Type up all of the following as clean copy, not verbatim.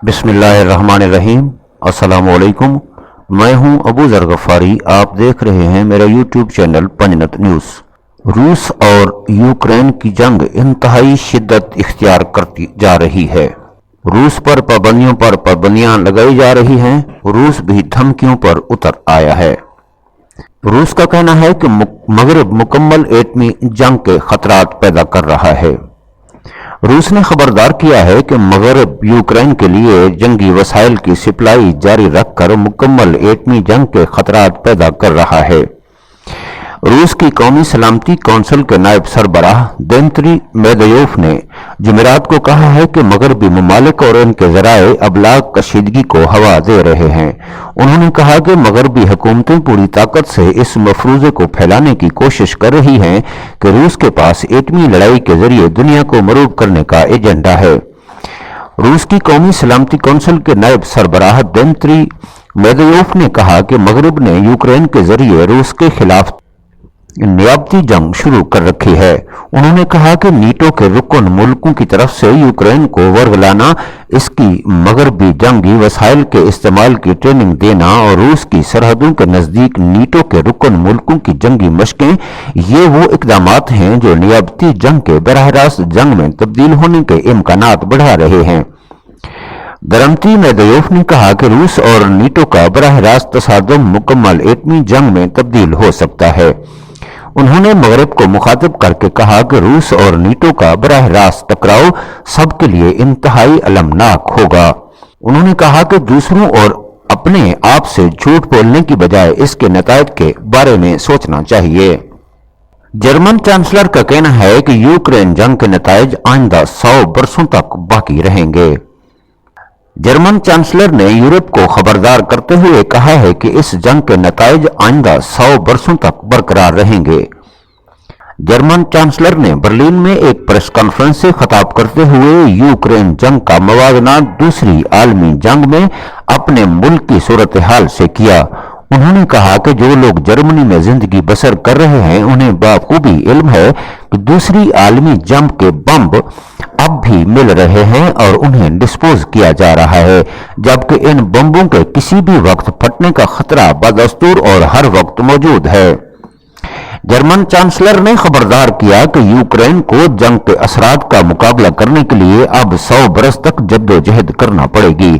बिस्मिल्लाहिर्रहमानिर्रहीम। अस्सलामुअलैकुम। मैं हूं अबू ज़र गफ़ारी। आप देख रहे हैं मेरा यूट्यूब चैनल पंजनत न्यूज़। रूस और यूक्रेन की जंग इंतहाई शिद्दत इख्तियार करती जा रही है। रूस पर पाबंदियां लगाई जा रही हैं। रूस भी धमकियों पर उतर आया है। रूस का कहना है कि मगरब मुकम्मल एटमी जंग के खतरात पैदा कर रहा है। रूस ने खबरदार किया है कि मगरब यूक्रेन के लिए जंगी वसाइल की सप्लाई जारी रखकर मुकम्मल एटमी जंग के खतरात पैदा कर रहा है। रूस की कौमी सलामती कौंसिल के नायब सरबराह दिमित्री मेदवेदेव ने जुमेरात को कहा है कि मगरबी ममालिक और इनके ज़राए अबलाग कशीदगी को हवा दे रहे हैं। उन्होंने कहा कि मगरबी हुकूमतें पूरी ताकत से इस मफरूज़े को फैलाने की कोशिश कर रही हैं कि रूस के पास एटमी लड़ाई के जरिए दुनिया को मरूब करने का एजेंडा है। रूस की कौमी सलामती कौंसिल के नायब सरबराह दिमित्री मेदवेदेव ने कहा कि मगरब ने यूक्रेन के जरिए रूस के खिलाफ नियाबती जंग शुरू कर रखी है। उन्होंने कहा कि नीटो के रुकन मुल्कों की तरफ से यूक्रेन को वर्गलाना, इसकी मगरबी जंगी वसाइल के इस्तेमाल की ट्रेनिंग देना और रूस की सरहदों के नजदीक नीटो के रुकन मुल्कों की जंगी मशकें, ये वो इकदामात हैं जो नियाबती जंग के बराह रास्त जंग में तब्दील होने के इम्कानात बढ़ा रहे हैं। दिमित्री मेदवेदेव ने कहा कि रूस और नीटो का बराह रास्त तसादुम मुकम्मल एटमी जंग में तब्दील हो सकता है। उन्होंने मगरब को मुखातिब करके कहा कि रूस और नीटो का बराह रास्त टकराव सबके लिए इंतहाई अलमनाक होगा। उन्होंने कहा कि दूसरों और अपने आप से झूठ बोलने की बजाय इसके नतायज के बारे में सोचना चाहिए। जर्मन चांसलर का कहना है कि यूक्रेन जंग के नतायज आइंदा 100 बरसों तक बाकी रहेंगे। जर्मन चांसलर ने यूरोप को खबरदार करते हुए कहा है कि इस जंग के नतायज आइंदा 100 बरसों तक बरकरार रहेंगे। जर्मन चांसलर ने बर्लिन में एक प्रेस कॉन्फ्रेंस से खिताब करते हुए यूक्रेन जंग का मवाजना दूसरी आलमी जंग में अपने मुल्क की सूरत हाल से किया। उन्होंने कहा कि जो लोग जर्मनी में जिंदगी बसर कर रहे हैं उन्हें बाखूबी इल्म है कि दूसरी आलमी जंग के बम अब भी मिल रहे हैं और उन्हें डिस्पोज किया जा रहा है, जबकि इन बम्बों के किसी भी वक्त फटने का खतरा बदस्तूर और हर वक्त मौजूद है। जर्मन चांसलर ने खबरदार किया कि यूक्रेन को जंग के असरात का मुकाबला करने के लिए अब 100 बरस तक जद्दोजहद करना पड़ेगी।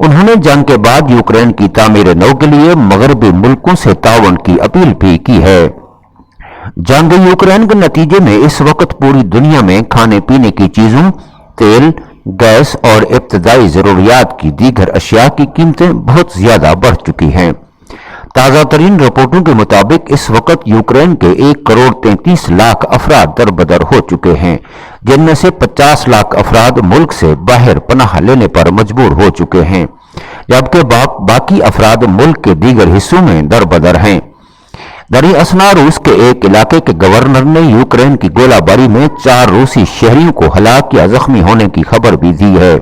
उन्होंने जंग के बाद यूक्रेन की तामीर नौ के लिए मगरबी मुल्कों से ताउन की अपील भी की है। जंग यूक्रेन के नतीजे में इस वक्त पूरी दुनिया में खाने पीने की चीजों, तेल, गैस और इब्तदाई जरूरियात की दीगर अशिया की कीमतें बहुत ज्यादा बढ़ चुकी हैं। ताज़ा तरीन रिपोर्टों के मुताबिक इस वक्त यूक्रेन के 1 करोड़ 33 लाख अफराद दरबदर हो चुके हैं, जिनमें से 50 लाख अफराद मुल्क से बाहर पनाह लेने पर मजबूर हो चुके हैं, जबकि बाकी अफराद मुल्क के दीगर हिस्सों में दरबदर हैं। दरी असना रूस के एक इलाके के गवर्नर ने यूक्रेन की गोलाबारी में 4 रूसी शहरियों को हलाक या जख्मी होने की खबर भी दी है।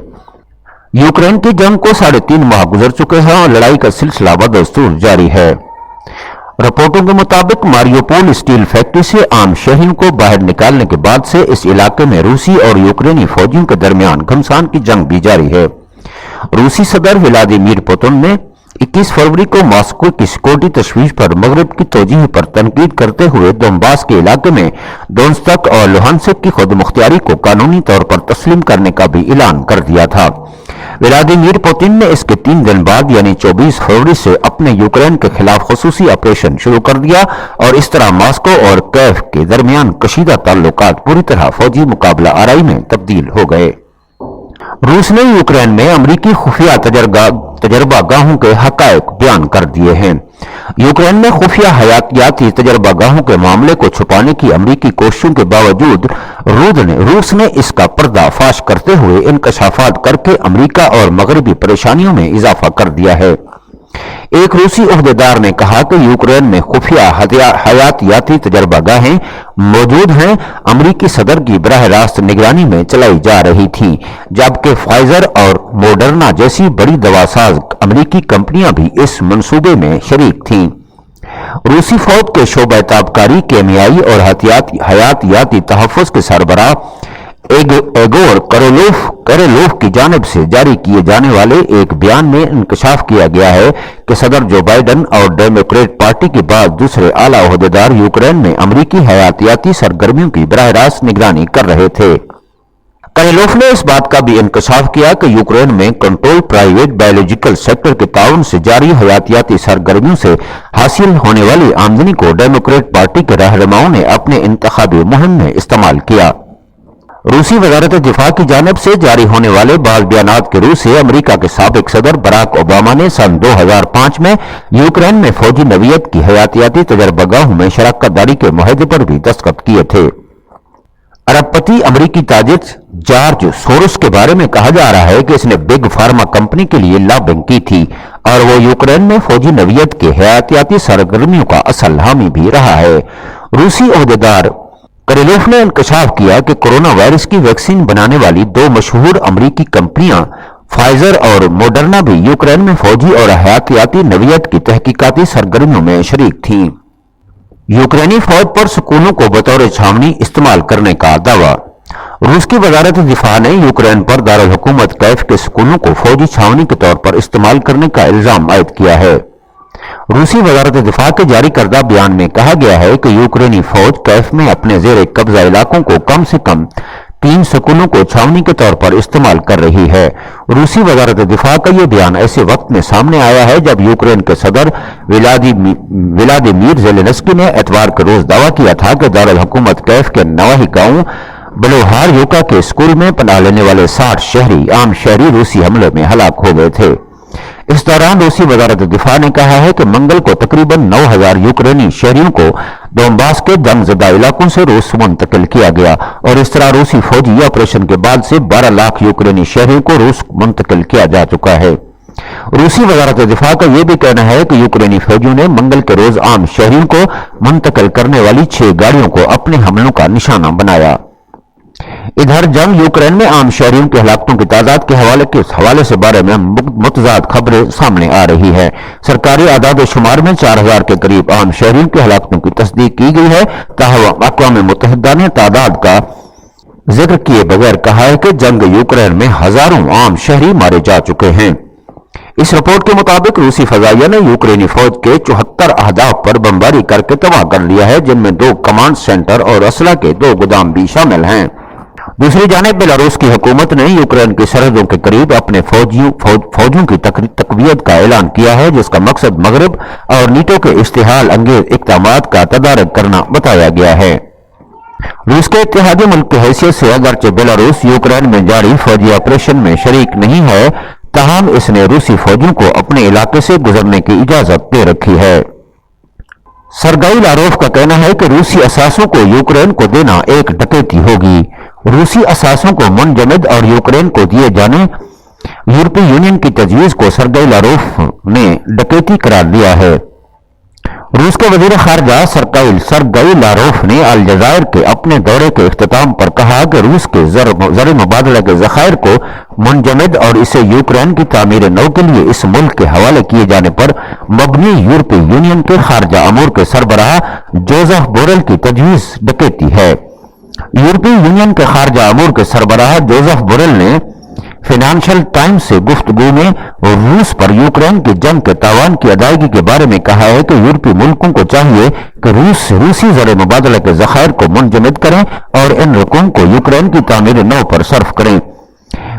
यूक्रेन की जंग को 3.5 माह गुजर चुके हैं और लड़ाई का सिलसिला बदस्तूर जारी है। रिपोर्टों के मुताबिक मारियोपोल स्टील फैक्ट्री से आम शहरियों को बाहर निकालने के बाद से इस इलाके में रूसी और यूक्रेनी फौजियों के दरमियान घमासान की जंग भी जारी है। रूसी सदर व्लादिमीर पुतिन ने 21 फरवरी को मॉस्को की सिक्योरिटी तशवीश पर मगरब की तोजीह पर तनकीद करते हुए दोनबास के इलाके में दोनेत्स्क और लुहांस्क की खुद मुख्तियारी को कानूनी तौर पर तस्लीम करने का भी ऐलान कर दिया था। व्लादिमीर पुतिन ने इसके 3 दिन बाद यानी 24 फरवरी से अपने यूक्रेन के खिलाफ खुसूसी ऑपरेशन शुरू कर दिया और इस तरह मॉस्को और कीव के दरमियान कशीदा ताल्लुकात पूरी तरह फौजी मुकाबला आराई में तब्दील हो गए। रूस ने यूक्रेन में अमरीकी खुफिया तजर्बागाहों के हकायक बयान कर दिए हैं। यूक्रेन में खुफिया हयातियाती तजर्बागाहों के मामले को छुपाने की अमरीकी कोशिशों के बावजूद रूस ने इसका पर्दाफाश करते हुए इंकशाफात करके अमरीका और मगरबी परेशानियों में इजाफा कर दिया है। एक रूसी ओहदेदार ने कहा कि यूक्रेन में खुफिया हयातियाती तजर्बागाहें मौजूद हैं, अमरीकी सदर की बराह रास्त निगरानी में चलाई जा रही थीं, जबकि फाइजर और मोडर्ना जैसी बड़ी दवासाज अमरीकी कंपनियां भी इस मंसूबे में शरीक थीं। रूसी फौज के शोबा ताबकारी, केमियाई और हयातियाती तहफ़्फ़ुज़ के सरबराह एगोर करेलोफ की जानिब से जारी किए जाने वाले एक बयान में इंकशाफ किया गया है कि सदर जो बाइडन और डेमोक्रेट पार्टी के बाद दूसरे आला ओहदेदार यूक्रेन में अमरीकी हयातियाती सरगर्मियों की बराह रास्त निगरानी कर रहे थे। करेलोफ ने इस बात का भी इंकशाफ किया कि यूक्रेन में कंट्रोल प्राइवेट बायोलॉजिकल सेक्टर के ताउन से जारी हयातियाती सरगर्मियों से हासिल होने वाली आमदनी को डेमोक्रेट पार्टी के रहनुमाओं ने अपने इंतखाबी मुहिम में इस्तेमाल किया। रूसी वजारत दिफा की जानिब से जारी होने वाले बाज़ बयानात के रूह से अमरीका के साबिक सदर बराक ओबामा ने सन 2005 में यूक्रेन में फौजी नवीयत की हयातियाती तजर्बागाहों में शराकत दारी के मुआहदे पर भी दस्तखत किए थे। अरबपति अमरीकी ताजिर जॉर्ज सोरोस के बारे में कहा जा रहा है कि इसने बिग फार्मा कंपनी के लिए लॉबिंग की थी और वो यूक्रेन में फौजी नवीयत के हयातियाती सरगर्मियों का असल हामी भी रहा है। रूसी ओहदेदार करेलोफ ने इंकशाफ किया कि कोरोना वायरस की वैक्सीन बनाने वाली दो मशहूर अमरीकी कंपनियां फाइजर और मोडर्ना भी यूक्रेन में फौजी और हयातियाती नवीयत की तहकीकाती सरगर्मियों में शरीक थीं। यूक्रेनी फौज पर स्कूलों को बतौर छावनी इस्तेमाल करने का दावा। रूस की वजारत दिफा ने यूक्रेन पर दारुल हुकूमत कैफ के स्कूलों को फौजी छावनी के तौर पर इस्तेमाल करने का इल्जाम आयद किया है। रूसी वजारत दिफा के जारी करदा बयान में कहा गया है कि यूक्रेनी फौज कैफ में अपने जेर कब्जा इलाकों को कम से कम 3 स्कूलों को छावनी के तौर पर इस्तेमाल कर रही है। रूसी वजारत दिफा का यह बयान ऐसे वक्त में सामने आया है जब यूक्रेन के सदर व्लादिमीर ज़ेलेंस्की ने एतवार के रोज दावा किया था कि दारुल हुकूमत कैफ के नवाही गांव बलोहार योका के स्कूल में पनाह लेने वाले 60 आम शहरी रूसी हमले में हलाक हो गए थे। इस दौरान रूसी वजारत दिफा ने कहा है कि मंगल को तकरीबन 9000 यूक्रेनी शहरियों को दोनबास के जंगज़दा इलाकों से रूस मुंतकिल किया गया और इस तरह रूसी फौजी ऑपरेशन के बाद से 12 लाख यूक्रेनी शहरियों को रूस मुंतकिल किया जा चुका है। रूसी वजारत दिफा का यह भी कहना है कि यूक्रेनी फौजियों ने मंगल के रोज आम शहरियों को मुंतकिल करने वाली 6 गाड़ियों को अपने हमलों का निशाना बनाया। इधर जंग यूक्रेन में आम शहरियों की हलाकतों की तादाद के हवाले से बारे में मुतजाद खबरें सामने आ रही है। सरकारी आदाद शुमार में 4000 के करीब आम शहरियों की हलाकतों की तस्दीक की गई है। ताहम अक़वाम मुत्तहिदा ने तादाद का जिक्र किए बगैर कहा है कि जंग यूक्रेन में हजारों आम शहरी मारे जा चुके हैं। इस रिपोर्ट के मुताबिक रूसी फजाइया ने यूक्रेनी फौज के 74 अहदाफ पर बमबारी करके तबाह कर लिया है, जिनमें 2 कमांड सेंटर और असला के 2 गोदाम भी शामिल हैं। दूसरी जानिब बेलारूस की हुकूमत ने यूक्रेन की सरहदों के करीब अपने फौजियों की तकवीयत का ऐलान किया है, जिसका मकसद मगरब और नीटो के इश्तिहाल अंगेज इक़दामात का तदारक करना बताया गया है। रूस के इत्तेहादी मुल्क की हैसियत से अगरचे बेलारूस यूक्रेन में जारी फौजी ऑपरेशन में शरीक नहीं है, ताहम इसने रूसी फौजियों को अपने इलाके से गुजरने की इजाजत दे रखी है। सरगाई लारोफ का कहना है कि रूसी असासों को यूक्रेन को देना एक डकैती होगी। रूसी असासों को मुनजमद और यूक्रेन को दिए जाने यूरोपीय यूनियन की तजवीज को सरगाई लारोफ ने डकैती करार दिया है। रूस के वजीर खारजा सरगाई लारोफ ने अलजायर के अपने दौरे के इख्तिताम पर कहा कि रूस के ज़र मुबादला के ज़खायर को मुनजमद और इसे यूक्रेन की तामीर नौ के लिए इस मुल्क के हवाले किए जाने पर मबनी यूरोपीय यूनियन के खारजा अमूर के सरबराह जोसेफ बोरेल की तजवीज डकैती है। यूरोपीय यूनियन के खारजा अमूर के सरबराह जोसेफ बोरेल ने फाइनेंशियल टाइम्स से गुफ्तगू में रूस पर यूक्रेन की जंग के तावान की अदायगी के बारे में कहा है कि यूरोपीय मुल्कों को चाहिए कि रूसी ज़र मुबादला के ज़खायर को मुनजमद करें और इन रकूम को यूक्रेन की तामीर नौ पर सर्फ करें।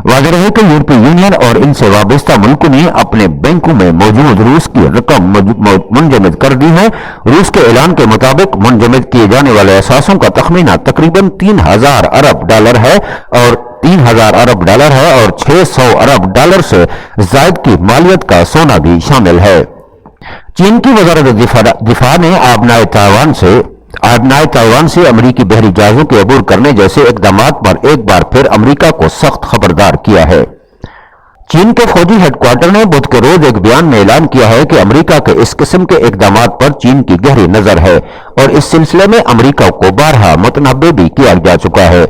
वाज़ेह है कि यूरोपीय यूनियन और इनसे वाबस्ता मुल्कों ने अपने बैंकों में मौजूद रूस की रकम मुनजमद कर दी है। रूस के ऐलान के मुताबिक मुनजमद किए जाने वाले असासों का तखमीना तकरीबन 3000 अरब डॉलर है और 3000 अरब डॉलर है और 600 अरब डॉलर से जायद की मालियत का सोना भी शामिल है। चीन की वज़ारत दिफा ने आबनाए ताइवान से अमरीकी बहरी जहाजों के अबूर करने जैसे इक़दामात पर एक बार फिर अमरीका को सख्त खबरदार किया है। चीन के फौजी हेडक्वार्टर ने बुध के रोज एक बयान में ऐलान किया है कि अमरीका के इस किस्म के इक़दामात पर चीन की गहरी नजर है और इस सिलसिले में अमरीका को बारहा मुतनब्बे भी किया जा चुका है।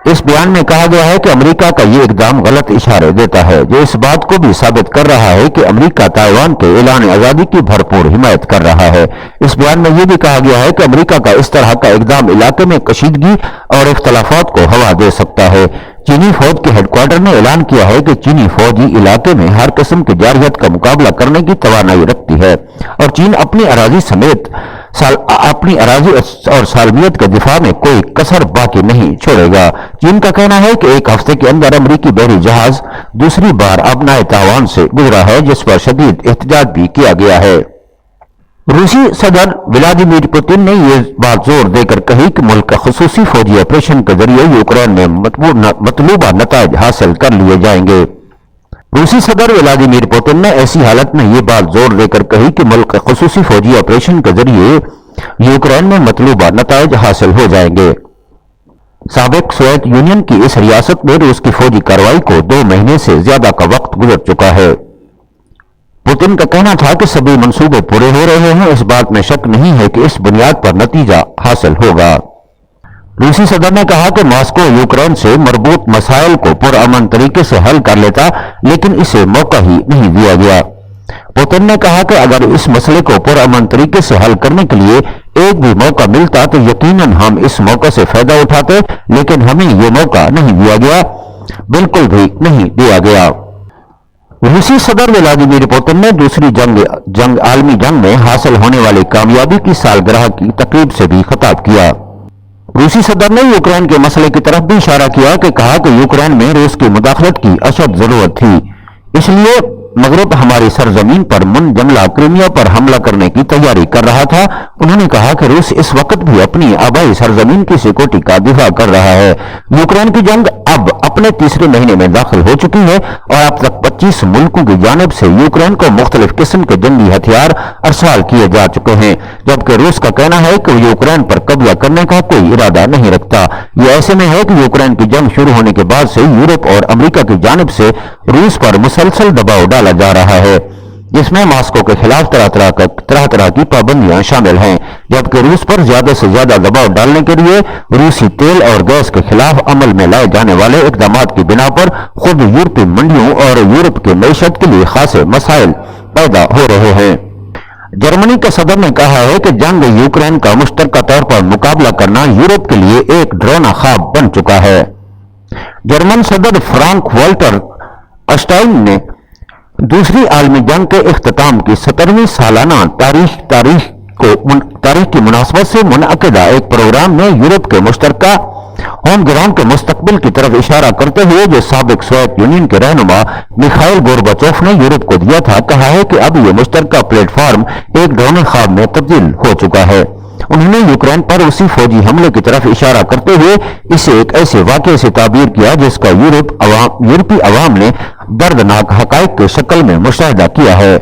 اس بیان میں کہا گیا ہے کہ امریکہ کا یہ اقدام غلط اشارے دیتا ہے جو اس بات کو بھی ثابت کر رہا ہے کہ امریکہ تائیوان کے اعلان آزادی کی بھرپور حمایت کر رہا ہے۔ اس بیان میں یہ بھی کہا گیا ہے کہ امریکہ کا اس طرح کا اقدام علاقے میں کشیدگی اور اختلافات کو ہوا دے سکتا ہے۔ چینی فوج کے ہیڈ کوارٹر نے اعلان کیا ہے کہ چینی فوجی علاقے میں ہر قسم کی جارحیت کا مقابلہ کرنے کی توانائی رکھتی ہے اور چین اپنی اراضی سمیت اپنی اراضی اور سالمیت کے دفاع میں کوئی کسر باقی نہیں چھوڑے گا۔ چین کا کہنا ہے کہ ایک ہفتے کے اندر امریکی بحری جہاز دوسری بار ابنائے تائیوان سے گزرا ہے جس پر شدید احتجاج بھی کیا گیا ہے۔ روسی صدر ولادیمیر پوتن نے یہ بات زور دے کر کہی کہ ملک کا خصوصی فوجی آپریشن کے ذریعے یوکرین میں مطلوبہ نتائج حاصل کر لیے جائیں گے۔ روسی صدر ولادیمیر پوتن نے ایسی حالت میں یہ بات زور دے کر کہی کہ ملک کے خصوصی فوجی آپریشن کے ذریعے یوکرین میں مطلوبہ نتائج حاصل ہو جائیں گے۔ سابق سوویت یونین کی اس ریاست میں روس کی فوجی کارروائی کو 2 مہینے سے زیادہ کا وقت گزر چکا ہے۔ پوتن کا کہنا تھا کہ سبھی منصوبے پورے ہو رہے ہیں، اس بات میں شک نہیں ہے کہ اس بنیاد پر نتیجہ حاصل ہوگا۔ روسی صدر نے کہا کہ ماسکو یوکرین سے مربوط مسائل کو پرامن طریقے سے حل کر لیتا لیکن اسے موقع ہی نہیں دیا گیا۔ پوتن نے کہا کہ اگر اس مسئلے کو پرامن طریقے سے حل کرنے کے لیے ایک بھی موقع ملتا تو یقیناً ہم اس موقع سے فائدہ اٹھاتے، لیکن ہمیں یہ موقع نہیں دیا گیا، بالکل بھی نہیں دیا گیا۔ روسی صدر ولادیمیر پوتن نے دوسری عالمی جنگ میں حاصل ہونے والی کامیابی کی سالگرہ کی تقریب سے بھی خطاب کیا۔ روسی صدر نے یوکرین کے مسئلے کی طرف بھی اشارہ کیا کہ کہا کہ یوکرین میں روس کی مداخلت کی اشد ضرورت تھی، اس لیے مغرب ہماری سرزمین پر منجملہ کرائمیا پر حملہ کرنے کی تیاری کر رہا تھا۔ انہوں نے کہا کہ روس اس وقت بھی اپنی آبائی سرزمین کی سیکورٹی کا دفاع کر رہا ہے۔ یوکرین کی جنگ اب اپنے تیسرے مہینے میں داخل ہو چکی ہے اور اب تک 25 ملکوں کی جانب سے یوکرین کو مختلف قسم کے جنگی ہتھیار ارسال کیے جا چکے ہیں، جبکہ روس کا کہنا ہے کہ وہ یوکرین پر قبضہ کرنے کا کوئی ارادہ نہیں رکھتا۔ یہ ایسے میں ہے کہ یوکرین کی جنگ شروع ہونے کے بعد سے یورپ اور امریکہ کی جانب سے روس پر مسلسل دباؤ ڈالا جا رہا ہے، جس میں ماسکو کے خلاف طرح طرح کی پابندیاں شامل ہیں، جبکہ روس پر زیادہ سے زیادہ دباؤ ڈالنے کے لیے روسی تیل اور گیس کے خلاف عمل میں لائے جانے والے اقدامات کی بنا پر خود یورپی منڈیوں اور یورپ کی معیشت کے لیے خاصے مسائل پیدا ہو رہے ہیں۔ جرمنی کے صدر نے کہا ہے کہ جنگ یوکرین کا مشترکہ طور پر مقابلہ کرنا یورپ کے لیے ایک ڈراؤنا خواب بن چکا ہے۔ جرمن صدر فرانک والٹر اسٹائن نے دوسری عالمی جنگ کے اختتام کی 70ویں سالانہ تاریخ کی مناسبت سے منعقدہ ایک پروگرام میں یورپ کے مشترکہ ہوم گراؤنڈ کے مستقبل کی طرف اشارہ کرتے ہوئے جو سابق سوویت یونین کے رہنما میخائیل گورباچوف نے یورپ کو دیا تھا، کہا ہے کہ اب یہ مشترکہ پلیٹ فارم ایک ڈراؤنے خواب میں تبدیل ہو چکا ہے۔ انہوں نے یوکرین پر روسی فوجی حملے کی طرف اشارہ کرتے ہوئے اسے ایک ایسے واقعے سے تعبیر کیا جس کا یورپی عوام نے دردناک حقائق کی شکل میں مشاہدہ کیا ہے۔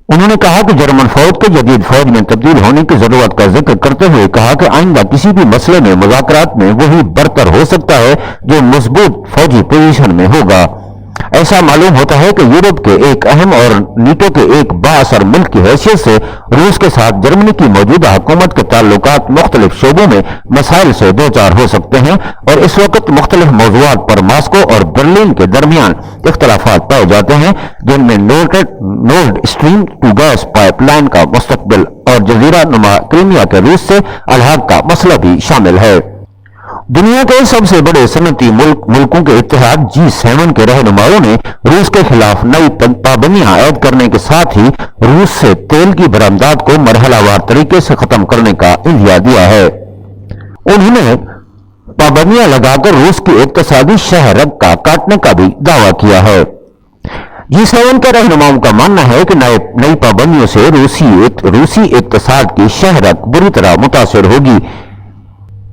انہوں نے کہا کہ جرمن فوج کے جدید فوج میں تبدیل ہونے کی ضرورت کا ذکر کرتے ہوئے کہا کہ آئندہ کسی بھی مسئلے میں مذاکرات میں وہی برتر ہو سکتا ہے جو مضبوط فوجی پوزیشن میں ہوگا۔ ایسا معلوم ہوتا ہے کہ یورپ کے ایک اہم اور نیٹو کے ایک بااثر ملک کی حیثیت سے روس کے ساتھ جرمنی کی موجودہ حکومت کے تعلقات مختلف شعبوں میں مسائل سے دوچار ہو سکتے ہیں اور اس وقت مختلف موضوعات پر ماسکو اور برلن کے درمیان اختلافات پائے جاتے ہیں، جن میں Nord Stream 2 gas pipeline کا مستقبل اور جزیرہ نما کرائمیا کے روس سے الحاق کا مسئلہ بھی شامل ہے۔ دنیا کے سب سے بڑے صنعتی ملکوں کے اتحاد G7 کے رہنماؤں نے روس کے خلاف نئی پابندیاں عائد کرنے کے ساتھ ہی روس سے تیل کی برآمدات کو مرحلہ وار طریقے سے ختم کرنے کا عندیہ دیا ہے۔ انہوں نے پابندیاں لگا کر روس کی اقتصادی شہ رگ کا کاٹنے کا بھی دعویٰ کیا ہے۔ G7 کے رہنماؤں کا ماننا ہے کہ نئی پابندیوں سے روسی اقتصاد کی شہ رگ بری طرح متاثر ہوگی۔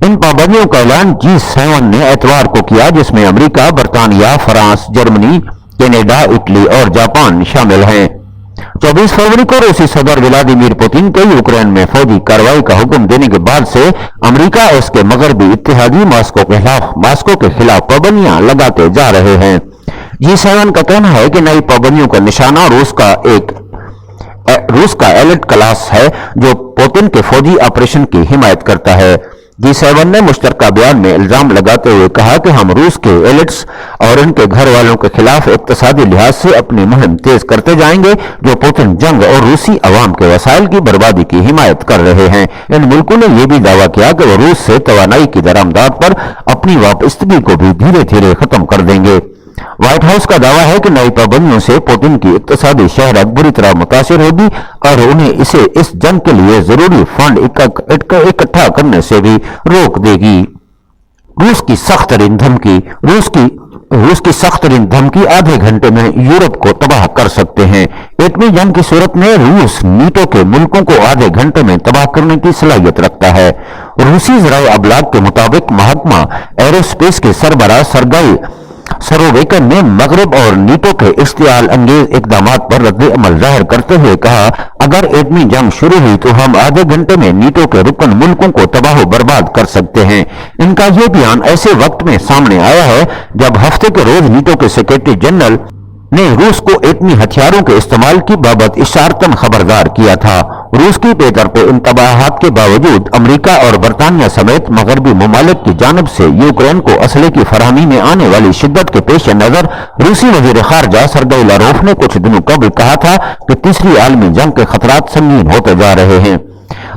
ان پابندیوں کا اعلان G7 نے اتوار کو کیا، جس میں امریکہ، برطانیہ، فرانس، جرمنی، کینیڈا، اٹلی اور جاپان شامل ہیں۔ 24 فروری کو روسی صدر ولادیمیر پوتن کے یوکرین میں فوجی کارروائی کا حکم دینے کے بعد سے امریکہ اور اس کے مغربی اتحادی ماسکو کے خلاف پابندیاں لگاتے جا رہے ہیں۔ G7 کا کہنا ہے کہ نئی پابندیوں کا نشانہ روس کا ایلیٹ کلاس ہے جو پوتن کے فوجی آپریشن کی حمایت کرتا ہے۔ G7 ने मुश्तरका बयान में इल्जाम लगाते हुए कहा कि हम रूस के एलिट्स और उनके घर वालों के खिलाफ इक्तिसादी लिहाज से अपनी मुहिम तेज करते जाएंगे जो पुतिन जंग और रूसी अवाम के वसाइल की बर्बादी की हिमायत कर रहे हैं। इन मुल्कों ने यह भी दावा किया कि वो रूस से तवानाई की दरामदाद पर अपनी वापस्तगी को भी धीरे धीरे खत्म कर देंगे। व्हाइट हाउस का दावा है कि नई पाबंदियों से पुतिन की इक्तिसादी शहरत बुरी तरह मुतासिर होगी और उन्हें इसे इस जंग के लिए जरूरी फंड इकट्ठा करने से भी रोक देगी। रूस की सख्त तरीन धमकी आधे घंटे में यूरोप को तबाह कर सकते हैं। एटमी जंग की सूरत में रूस नीटो के मुल्कों को आधे घंटे में तबाह करने की सलाहियत रखता है। रूसी ज़राए अबलाग के मुताबिक महकमा एरोस्पेस के सरबराह सरगाई सरोवेकन ने मगरब और नीटो के इश्तियाल अंगेज इकदामात पर रद्द अमल जाहिर करते हुए कहा, अगर एटमी जंग शुरू हुई तो हम आधे घंटे में नीटो के रुकन मुल्कों को तबाह बर्बाद कर सकते हैं। इनका यह बयान ऐसे वक्त में सामने आया है जब हफ्ते के रोज नीटो के सेक्रेटरी जनरल ने रूस को एटमी हथियारों के इस्तेमाल की बाबत इशारतन खबरदार किया था। रूस की बेतरफे इंतबाहात के बावजूद अमेरिका और बरतानिया समेत मगरबी ममालिक की जानिब से यूक्रेन को असले की फराहमी में आने वाली शिद्दत के पेश नजर रूसी वजीर खारजा सर्गेई लारोफ ने कुछ दिनों कबल कहा था कि तीसरी आलमी जंग के खतरात संगीन होते जा रहे हैं।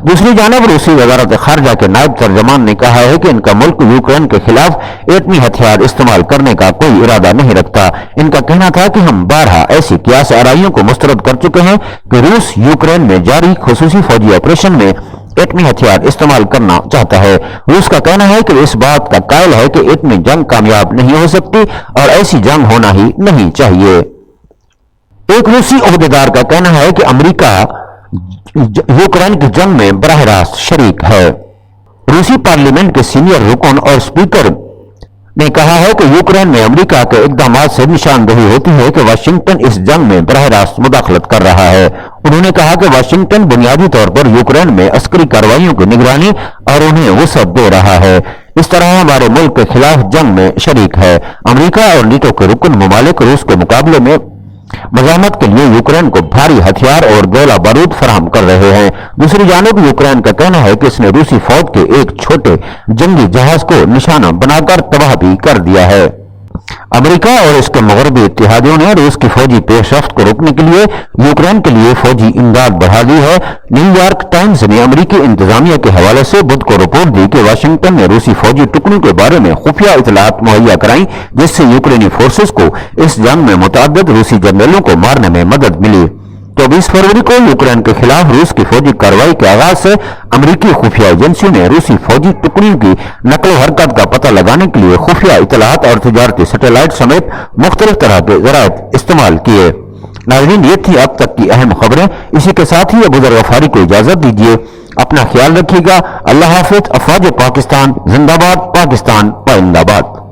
दूसरी जानब रूसी वजारत खारजा के नायब तर्जमान ने कहा है कि इनका मुल्क यूक्रेन के खिलाफ एटमी हथियार इस्तेमाल करने का कोई इरादा नहीं रखता। इनका कहना था कि हम 12 ऐसी कियास आराइयों को मुस्तरद कर चुके हैं कि रूस यूक्रेन में जारी खुसूसी फौजी ऑपरेशन में एटमी हथियार इस्तेमाल करना चाहता है। रूस का कहना है कि इस बात का कायल है कि एटमी जंग कामयाब नहीं हो सकती और ऐसी जंग होना ही नहीं चाहिए। एक रूसी ओहदेदार का कहना है कि अमेरिका यूक्रेन की जंग में बराह रास्त शरीक है। रूसी पार्लियामेंट के सीनियर रुकन और स्पीकर ने कहा है कि यूक्रेन में अमेरिका के इकदामात से निशानदेही होती है कि वाशिंगटन इस जंग में बराह रास्त मुदाखलत कर रहा है। उन्होंने कहा कि वाशिंगटन बुनियादी तौर पर यूक्रेन में अस्करी कार्रवाइयों की निगरानी और उन्हें वसअत दे रहा है। इस तरह हमारे मुल्क के खिलाफ जंग में शरीक है। अमेरिका और नीटो के रुकन ममालिक रूस के मुकाबले में मजामत के लिए यूक्रेन को भारी हथियार और गोला बारूद फराहम कर रहे हैं। दूसरी जानिब यूक्रेन का कहना है कि इसने रूसी फौज के एक छोटे जंगी जहाज को निशाना बनाकर तबाह भी कर दिया है। अमेरिका और इसके मगरबी इत्तेहादियों ने रूस की फौजी पेशरफ्त को रोकने के लिए यूक्रेन के लिए फौजी इमदाद बढ़ा दी है। न्यूयॉर्क टाइम्स ने अमेरिकी इंतजामिया के हवाले से बुध को रिपोर्ट दी कि वाशिंगटन ने रूसी फौजी टुकड़ों के बारे में खुफिया इतलात मुहैया कराई, जिससे यूक्रेनी फोर्सेस को इस जंग में मुतअद्दिद रूसी जनरलों को मारने में मदद मिली। 24 फरवरी को यूक्रेन के खिलाफ रूस की फौजी कार्रवाई के आगाज से अमेरिकी खुफिया एजेंसियों ने रूसी फौजी टुकड़ियों की नकल हरकत का पता लगाने के लिए खुफिया इतलात और तिजारती सैटेलाइट समेत मुख्तलिफ तरह के ज़राए इस्तेमाल किए। नाज़रीन, ये थी अब तक की अहम खबरें। इसी के साथ ही अबू ज़र गफ़ारी को इजाजत दीजिए। अपना ख्याल रखिएगा। अल्लाह हाफिज। अफवाज पाकिस्तान जिंदाबाद। पाकिस्तान पाइंदाबाद।